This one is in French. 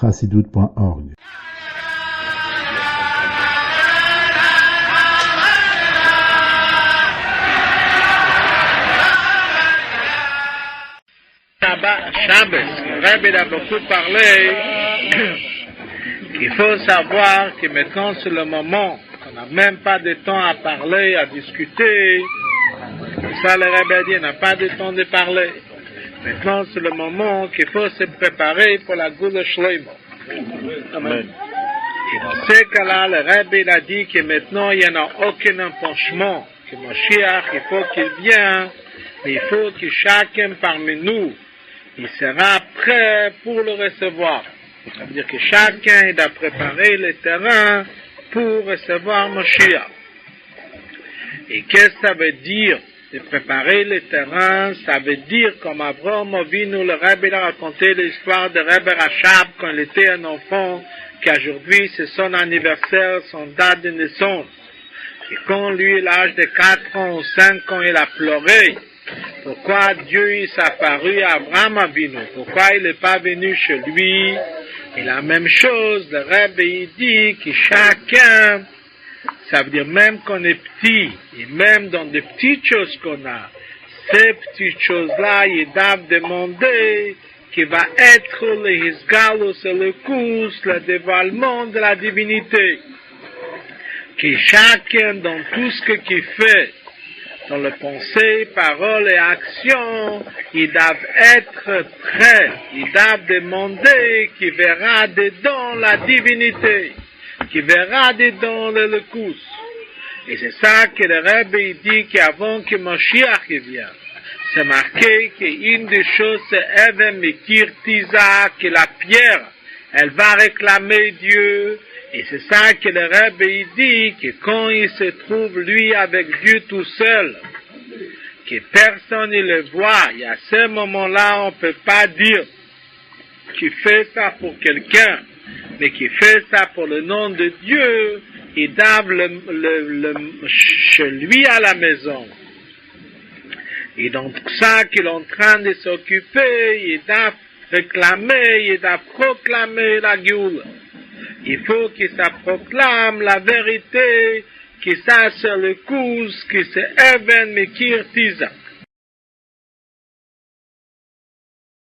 chassidut.org. Shabbos, le Rebbe a beaucoup parlé qu'il faut savoir que maintenant c'est le moment qu'on n'a même pas de temps à parler, à discuter. Ça le Rebbe a dit, on n'a pas de temps de parler. Maintenant c'est le moment qu'il faut se préparer pour la Goula Shleima. Amen. Et dans ce cas-là, le Rebbe a dit que maintenant il n'y en a aucun empenchement, que Moshiach, il faut qu'il vienne, mais il faut que chacun parmi nous il sera prêt pour le recevoir. Ça veut dire que chacun doit préparer le terrain pour recevoir Moshiach. Et qu'est-ce que ça veut dire de préparer le terrain? Ça veut dire, comme Avraham Avinu, le Rebbe a raconté l'histoire de Rebbe Rachab quand il était un enfant, qu'aujourd'hui c'est son anniversaire, son date de naissance. Et quand lui, à l'âge de 4 ans ou 5 ans, il a pleuré. Pourquoi Dieu s'est apparu à Abraham Avinu? Pourquoi il n'est pas venu chez lui? Et la même chose, le Rebbe il dit que chacun, ça veut dire même qu'on est petit, et même dans des petites choses qu'on a, ces petites choses-là, ils doivent demander qui va être le Hisgalus et le Kous, le dévoilement de la divinité. Que chacun, dans tout ce qu'il fait, dans le pensée, parole et action, ils doivent être prêts, ils doivent demander qui verra dedans la divinité, qui verra dedans le Lekous. Et c'est ça que le Rebbe dit qu'avant que Moshiach vienne, c'est marqué qu'une des choses c'est Even Mekir Tiza, que la pierre, elle va réclamer Dieu. Et c'est ça que le Rebbe dit, que quand il se trouve lui avec Dieu tout seul, que personne ne le voit, et à ce moment-là, on ne peut pas dire qu'il fait ça pour quelqu'un, mais qu'il fait ça pour le nom de Dieu, il doit chez lui à la maison. Et donc ça qu'il est en train de s'occuper, il doit réclamer, il doit proclamer la Géoula. Il faut que ça proclame la vérité, que ça c'est le cause, que c'est Even Mekir Tiza.